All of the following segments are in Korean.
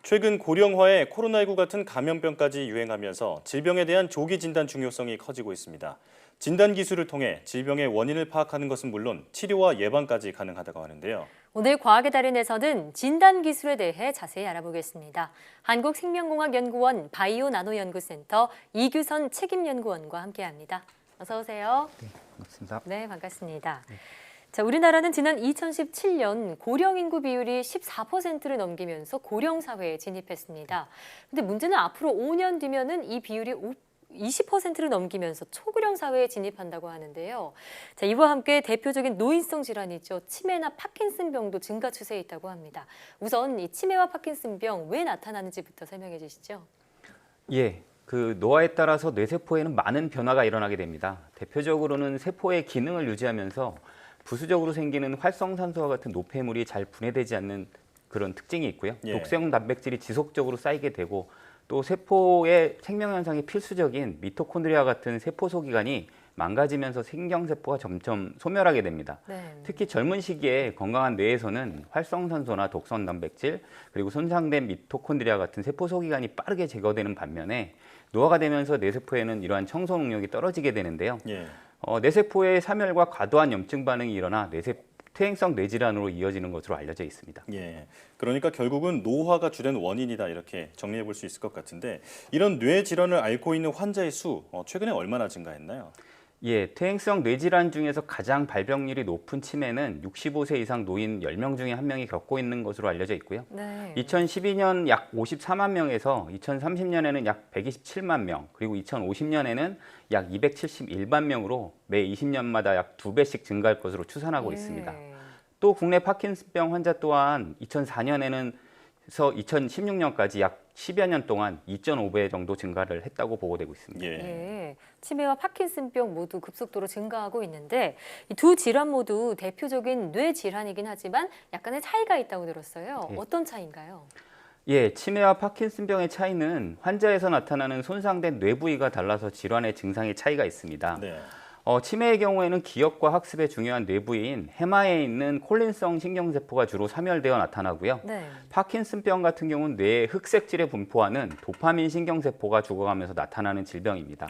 최근 고령화에 코로나19 같은 감염병까지 유행하면서 질병에 대한 조기 진단 중요성이 커지고 있습니다. 진단 기술을 통해 질병의 원인을 파악하는 것은 물론 치료와 예방까지 가능하다고 하는데요. 오늘 과학의 달인에서는 진단 기술에 대해 자세히 알아보겠습니다. 한국생명공학연구원 바이오나노연구센터 이규선 책임연구원과 함께합니다. 어서 오세요. 네, 반갑습니다. 네, 반갑습니다. 자, 우리나라는 지난 2017년 고령 인구 비율이 14%를 넘기면서 고령 사회에 진입했습니다. 근데 문제는 앞으로 5년 뒤면은 이 비율이 20%를 넘기면서 초고령 사회에 진입한다고 하는데요. 자, 이와 함께 대표적인 노인성 질환이죠. 치매나 파킨슨병도 증가 추세에 있다고 합니다. 우선 이 치매와 파킨슨병 왜 나타나는지부터 설명해 주시죠. 예, 노화에 따라서 뇌세포에는 많은 변화가 일어나게 됩니다. 대표적으로는 세포의 기능을 유지하면서 부수적으로 생기는 활성산소와 같은 노폐물이 잘 분해되지 않는 그런 특징이 있고요. 예. 독성 단백질이 지속적으로 쌓이게 되고 또 세포의 생명 현상에 필수적인 미토콘드리아 같은 세포 소기관이 망가지면서 생경세포가 점점 소멸하게 됩니다. 네. 특히 젊은 시기에 건강한 뇌에서는 활성산소나 독성 단백질 그리고 손상된 미토콘드리아 같은 세포 소기관이 빠르게 제거되는 반면에 노화가 되면서 뇌세포에는 이러한 청소 능력이 떨어지게 되는데요. 예. 뇌세포의 사멸과 과도한 염증 반응이 일어나 퇴행성 뇌질환으로 이어지는 것으로 알려져 있습니다. 예. 그러니까 결국은 노화가 주된 원인이다 이렇게 정리해 볼 수 있을 것 같은데 이런 뇌 질환을 앓고 있는 환자의 수 최근에 얼마나 증가했나요? 예, 퇴행성 뇌질환 중에서 가장 발병률이 높은 치매는 65세 이상 노인 10명 중에 1명이 겪고 있는 것으로 알려져 있고요. 네. 2012년 약 54만 명에서 2030년에는 약 127만 명, 그리고 2050년에는 약 271만 명으로 매 20년마다 약 2배씩 증가할 것으로 추산하고 예. 있습니다. 또 국내 파킨슨병 환자 또한 2004년에는 2016년까지 약 10여 년 동안 2.5배 정도 증가를 했다고 보고되고 있습니다. 예. 예, 치매와 파킨슨병 모두 급속도로 증가하고 있는데 이 두 질환 모두 대표적인 뇌 질환이긴 하지만 약간의 차이가 있다고 들었어요. 예. 어떤 차이인가요? 예, 치매와 파킨슨병의 차이는 환자에서 나타나는 손상된 뇌 부위가 달라서 질환의 증상의 차이가 있습니다. 네. 치매의 경우에는 기억과 학습에 중요한 뇌 부위인 해마에 있는 콜린성 신경세포가 주로 사멸되어 나타나고요. 네. 파킨슨병 같은 경우는 뇌의 흑색질에 분포하는 도파민 신경세포가 죽어가면서 나타나는 질병입니다.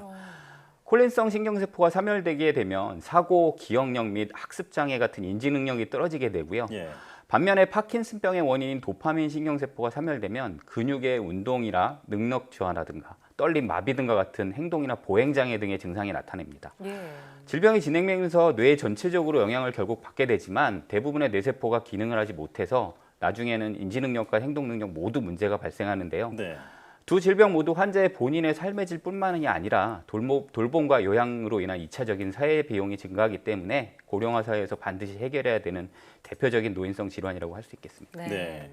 콜린성 신경세포가 사멸되게 되면 사고, 기억력 및 학습장애 같은 인지 능력이 떨어지게 되고요. 예. 반면에 파킨슨병의 원인인 도파민 신경세포가 사멸되면 근육의 운동이나 능력 저하라든가 떨림, 마비 등과 같은 행동이나 보행장애 등의 증상이 나타납니다. 예. 질병이 진행되면서 뇌 전체적으로 영향을 결국 받게 되지만 대부분의 뇌세포가 기능을 하지 못해서 나중에는 인지능력과 행동능력 모두 문제가 발생하는데요. 네. 두 질병 모두 환자의 본인의 삶의 질뿐만이 아니라 돌봄과 요양으로 인한 2차적인 사회 비용이 증가하기 때문에 고령화 사회에서 반드시 해결해야 되는 대표적인 노인성 질환이라고 할 수 있겠습니다. 네. 네.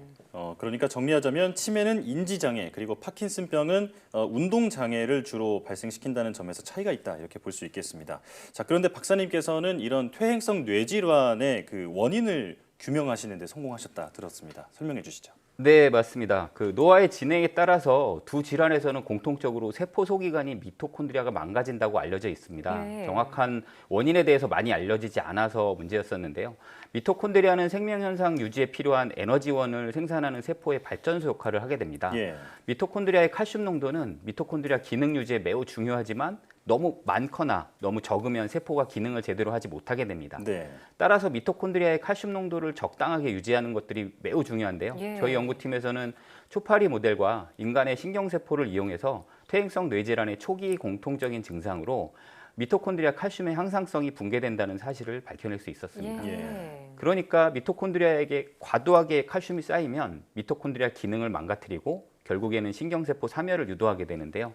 그러니까 정리하자면 치매는 인지장애 그리고 파킨슨병은 운동장애를 주로 발생시킨다는 점에서 차이가 있다 이렇게 볼 수 있겠습니다. 자, 그런데 박사님께서는 이런 퇴행성 뇌질환의 그 원인을 규명하시는 데 성공하셨다 들었습니다. 설명해 주시죠. 네, 맞습니다. 노화의 진행에 따라서 두 질환에서는 공통적으로 세포 소기관이 미토콘드리아가 망가진다고 알려져 있습니다. 네. 정확한 원인에 대해서 많이 알려지지 않아서 문제였었는데요. 미토콘드리아는 생명 현상 유지에 필요한 에너지원을 생산하는 세포의 발전소 역할을 하게 됩니다. 예. 미토콘드리아의 칼슘 농도는 미토콘드리아 기능 유지에 매우 중요하지만 너무 많거나 너무 적으면 세포가 기능을 제대로 하지 못하게 됩니다. 네. 따라서 미토콘드리아의 칼슘 농도를 적당하게 유지하는 것들이 매우 중요한데요. 예. 저희 연구팀에서는 초파리 모델과 인간의 신경세포를 이용해서 퇴행성 뇌질환의 초기 공통적인 증상으로 미토콘드리아 칼슘의 항상성이 붕괴된다는 사실을 밝혀낼 수 있었습니다. 예. 그러니까 미토콘드리아에게 과도하게 칼슘이 쌓이면 미토콘드리아 기능을 망가뜨리고 결국에는 신경세포 사멸을 유도하게 되는데요.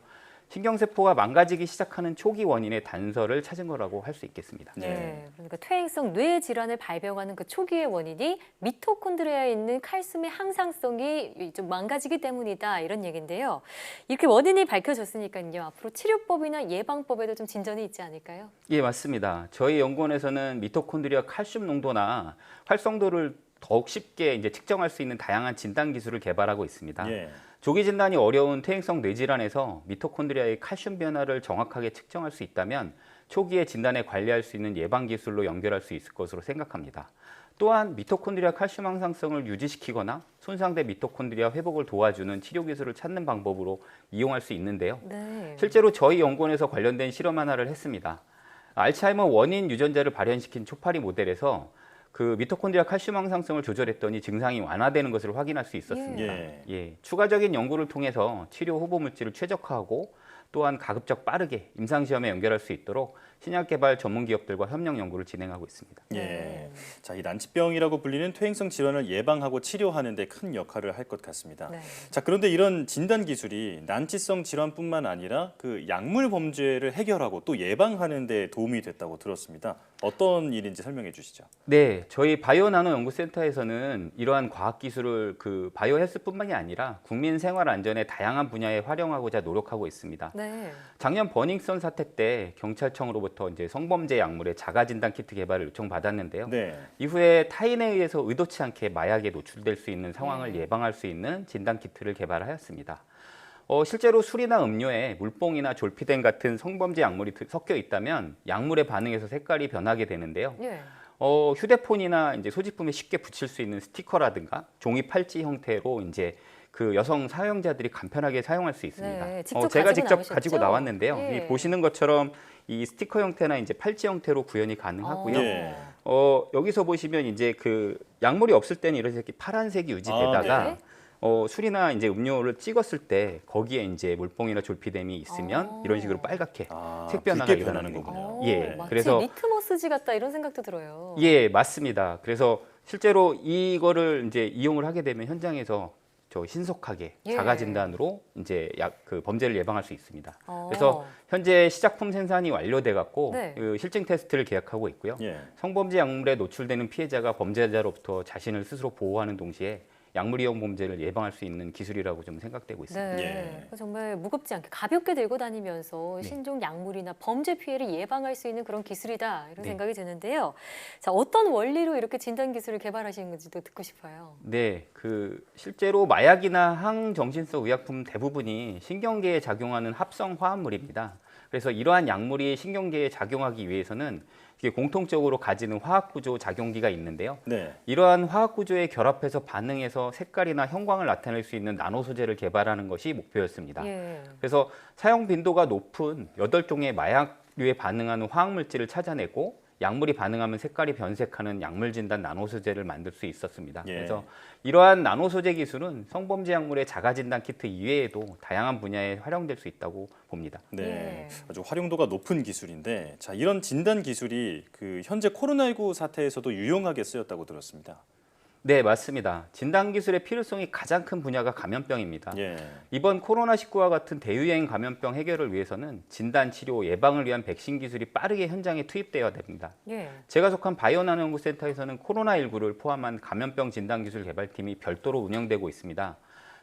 신경세포가 망가지기 시작하는 초기 원인의 단서를 찾은 거라고 할 수 있겠습니다. 네. 그러니까 퇴행성 뇌 질환을 발병하는 그 초기의 원인이 미토콘드리아에 있는 칼슘의 항상성이 좀 망가지기 때문이다 이런 얘기인데요. 이렇게 원인이 밝혀졌으니까요. 앞으로 치료법이나 예방법에도 좀 진전이 있지 않을까요? 예, 맞습니다. 저희 연구원에서는 미토콘드리아 칼슘 농도나 활성도를 더욱 쉽게 측정할 수 있는 다양한 진단 기술을 개발하고 있습니다. 예. 조기 진단이 어려운 퇴행성 뇌질환에서 미토콘드리아의 칼슘 변화를 정확하게 측정할 수 있다면 초기에 진단에 관리할 수 있는 예방 기술로 연결할 수 있을 것으로 생각합니다. 또한 미토콘드리아 칼슘 항상성을 유지시키거나 손상된 미토콘드리아 회복을 도와주는 치료 기술을 찾는 방법으로 이용할 수 있는데요. 네. 실제로 저희 연구원에서 관련된 실험 하나를 했습니다. 알츠하이머 원인 유전자를 발현시킨 초파리 모델에서 그 미토콘드리아 칼슘 항상성을 조절했더니 증상이 완화되는 것을 확인할 수 있었습니다. 추가적인 연구를 통해서 치료 후보 물질을 최적화하고 또한 가급적 빠르게 임상시험에 연결할 수 있도록 신약 개발 전문 기업들과 협력 연구를 진행하고 있습니다. 자, 이 난치병이라고 불리는 퇴행성 질환을 예방하고 치료하는 데 큰 역할을 할 것 같습니다. 네. 자, 그런데 이런 진단 기술이 난치성 질환뿐만 아니라 그 약물 범죄를 해결하고 또 예방하는 데 도움이 됐다고 들었습니다. 어떤 일인지 설명해 주시죠. 네, 저희 바이오나노 연구센터에서는 이러한 과학 기술을 그 바이오 헬스뿐만이 아니라 국민 생활 안전의 다양한 분야에 활용하고자 노력하고 있습니다. 네. 작년 버닝썬 사태 때 경찰청으로부터 이제 성범죄 약물의 자가 진단 키트 개발을 요청받았는데요. 네. 이후에 타인에 의해서 의도치 않게 마약에 노출될 수 있는 상황을 예방할 수 있는 진단 키트를 개발하였습니다. 실제로 술이나 음료에 물뽕이나 졸피뎀 같은 성범죄 약물이 섞여 있다면 약물에 반응해서 색깔이 변하게 되는데요. 예. 휴대폰이나 이제 소지품에 쉽게 붙일 수 있는 스티커라든가 종이 팔찌 형태로 이제 그 여성 사용자들이 간편하게 사용할 수 있습니다. 네, 직접 제가 직접 나오셨죠? 가지고 나왔는데요. 예. 이 보시는 것처럼 이 스티커 형태나 이제 팔찌 형태로 구현이 가능하고요. 예. 여기서 보시면 이제 그 약물이 없을 때는 이렇게 파란색이 유지되다가 네. 술이나 이제 음료를 찍었을 때 거기에 이제 물뽕이나 졸피뎀이 있으면 이런 식으로 빨갛게 색 변화가 붉게 일어나는 변하는 거군요. 거군요. 예, 마치 그래서 리트머스지 같다 이런 생각도 들어요. 예, 맞습니다. 그래서 실제로 이거를 이제 이용을 하게 되면 현장에서 신속하게 예. 자가 진단으로 이제 그 범죄를 예방할 수 있습니다. 어. 그래서 현재 시작품 생산이 완료돼 갖고 네. 그 실증 테스트를 계약하고 있고요. 예. 성범죄 약물에 노출되는 피해자가 범죄자로부터 자신을 스스로 보호하는 동시에 약물 이용 범죄를 예방할 수 있는 기술이라고 좀 생각되고 있습니다. 네, 정말 무겁지 않게 가볍게 들고 다니면서 신종 약물이나 범죄 피해를 예방할 수 있는 그런 기술이다 이런 네. 생각이 드는데요. 자, 어떤 원리로 이렇게 진단 기술을 개발하시는 건지도 듣고 싶어요. 네, 그 실제로 마약이나 항정신성 의약품 대부분이 신경계에 작용하는 합성 화합물입니다. 그래서 이러한 약물이 신경계에 작용하기 위해서는 이게 공통적으로 가지는 화학구조 작용기가 있는데요. 네. 이러한 화학구조에 결합해서 반응해서 색깔이나 형광을 나타낼 수 있는 나노 소재를 개발하는 것이 목표였습니다. 예. 그래서 사용 빈도가 높은 8종의 마약류에 반응하는 화학물질을 찾아내고 약물이 반응하면 색깔이 변색하는 약물 진단 나노 소재를 만들 수 있었습니다. 예. 그래서 이러한 나노 소재 기술은 성범죄 약물의 자가 진단 키트 이외에도 다양한 분야에 활용될 수 있다고 봅니다. 네, 예. 아주 활용도가 높은 기술인데, 자, 이런 진단 기술이 그 현재 코로나19 사태에서도 유용하게 쓰였다고 들었습니다. 네, 맞습니다. 진단 기술의 필요성이 가장 큰 분야가 감염병입니다. 예. 이번 코로나19와 같은 대유행 감염병 해결을 위해서는 진단, 치료, 예방을 위한 백신 기술이 빠르게 현장에 투입되어야 됩니다. 예. 제가 속한 바이오나노 연구센터에서는 코로나19를 포함한 감염병 진단 기술 개발팀이 별도로 운영되고 있습니다.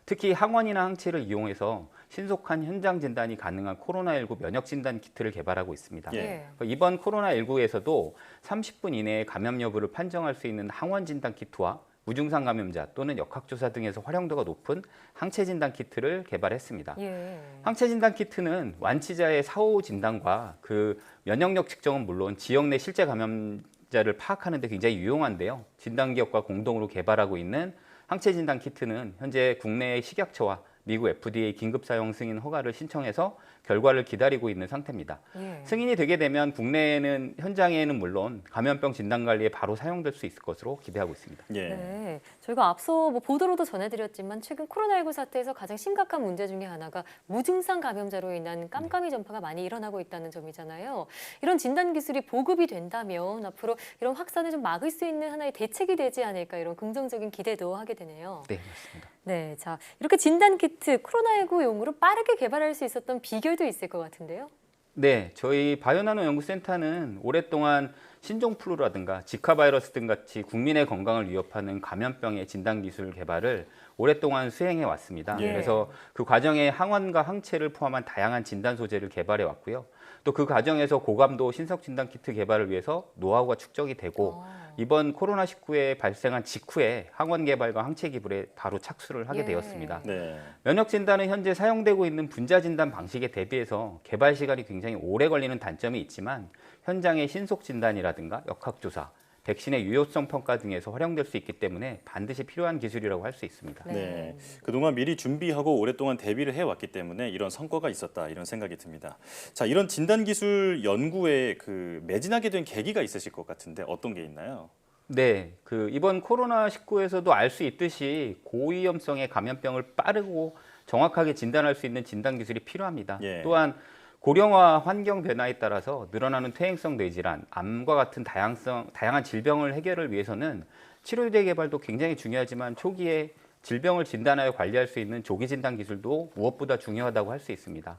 특히 항원이나 항체를 이용해서 신속한 현장 진단이 가능한 코로나19 면역 진단 키트를 개발하고 있습니다. 예. 이번 코로나19에서도 30분 이내에 감염 여부를 판정할 수 있는 항원 진단 키트와 무증상 감염자 또는 역학조사 등에서 활용도가 높은 항체 진단 키트를 개발했습니다. 예. 항체 진단 키트는 완치자의 사후 진단과 그 면역력 측정은 물론 지역 내 실제 감염자를 파악하는 데 굉장히 유용한데요. 진단 기업과 공동으로 개발하고 있는 항체 진단 키트는 현재 국내의 식약처와 미국 FDA 긴급 사용 승인 허가를 신청해서 결과를 기다리고 있는 상태입니다. 예. 승인이 되게 되면 국내에는 현장에는 물론 감염병 진단 관리에 바로 사용될 수 있을 것으로 기대하고 있습니다. 예. 네, 저희가 앞서 보도로도 전해드렸지만 최근 코로나19 사태에서 가장 심각한 문제 중에 하나가 무증상 감염자로 인한 깜깜이 전파가 많이 일어나고 있다는 점이잖아요. 이런 진단 기술이 보급이 된다면 앞으로 이런 확산을 좀 막을 수 있는 하나의 대책이 되지 않을까 이런 긍정적인 기대도 하게 되네요. 네, 맞습니다. 네, 자 이렇게 진단 키트 코로나19용으로 빠르게 개발할 수 있었던 비결도 있을 것 같은데요. 네, 저희 바이오나노 연구센터는 오랫동안 신종플루라든가 지카 바이러스 등 같이 국민의 건강을 위협하는 감염병의 진단 기술 개발을 오랫동안 수행해 왔습니다. 예. 그래서 그 과정에 항원과 항체를 포함한 다양한 진단 소재를 개발해 왔고요. 또 그 과정에서 고감도 신속 진단 키트 개발을 위해서 노하우가 축적이 되고 이번 코로나19에 발생한 직후에 항원 개발과 항체 기술에 바로 착수를 하게 예. 되었습니다. 네. 면역 진단은 현재 사용되고 있는 분자 진단 방식에 대비해서 개발 시간이 굉장히 오래 걸리는 단점이 있지만 현장의 신속 진단이라든가 역학조사, 백신의 유효성 평가 등에서 활용될 수 있기 때문에 반드시 필요한 기술이라고 할 수 있습니다. 네, 그동안 미리 준비하고 오랫동안 대비를 해왔기 때문에 이런 성과가 있었다 이런 생각이 듭니다. 자, 이런 진단기술 연구에 매진하게 된 계기가 있으실 것 같은데 어떤 게 있나요? 네, 이번 코로나19에서도 알 수 있듯이 고위험성의 감염병을 빠르고 정확하게 진단할 수 있는 진단 기술이 필요합니다. 예. 또한 고령화 환경 변화에 따라서 늘어나는 퇴행성 뇌질환, 암과 같은 다양한 질병을 해결을 위해서는 치료제 개발도 굉장히 중요하지만 초기에 질병을 진단하여 관리할 수 있는 조기 진단 기술도 무엇보다 중요하다고 할 수 있습니다.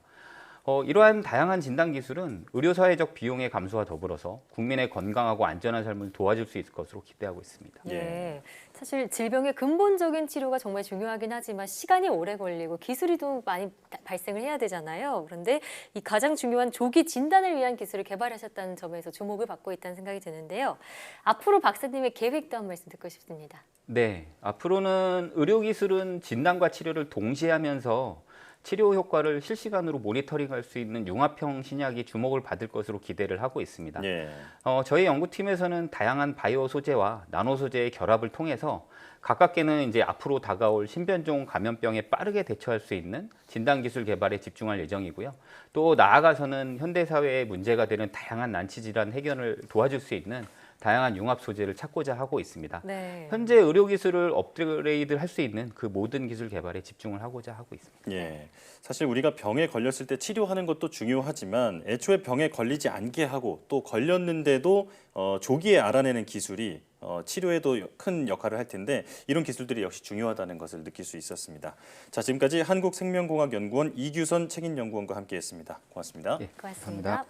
이러한 다양한 진단 기술은 의료사회적 비용의 감소와 더불어서 국민의 건강하고 안전한 삶을 도와줄 수 있을 것으로 기대하고 있습니다. 네, 사실 질병의 근본적인 치료가 정말 중요하긴 하지만 시간이 오래 걸리고 기술이 또 많이 발생을 해야 되잖아요. 그런데 이 가장 중요한 조기 진단을 위한 기술을 개발하셨다는 점에서 주목을 받고 있다는 생각이 드는데요. 앞으로 박사님의 계획도 한 말씀 듣고 싶습니다. 네, 앞으로는 의료기술은 진단과 치료를 동시에 하면서 치료 효과를 실시간으로 모니터링할 수 있는 융합형 신약이 주목을 받을 것으로 기대를 하고 있습니다. 예. 저희 연구팀에서는 다양한 바이오 소재와 나노 소재의 결합을 통해서 가깝게는 이제 앞으로 다가올 신변종 감염병에 빠르게 대처할 수 있는 진단 기술 개발에 집중할 예정이고요. 또 나아가서는 현대 사회에 문제가 되는 다양한 난치 질환 해결을 도와줄 수 있는 다양한 융합 소재를 찾고자 하고 있습니다. 네. 현재 의료 기술을 업그레이드 할 수 있는 그 모든 기술 개발에 집중을 하고자 하고 있습니다. 예, 사실 우리가 병에 걸렸을 때 치료하는 것도 중요하지만 애초에 병에 걸리지 않게 하고 또 걸렸는데도 조기에 알아내는 기술이 치료에도 큰 역할을 할 텐데 이런 기술들이 역시 중요하다는 것을 느낄 수 있었습니다. 자, 지금까지 한국생명공학연구원 이규선 책임연구원과 함께했습니다. 고맙습니다. 예, 고맙습니다.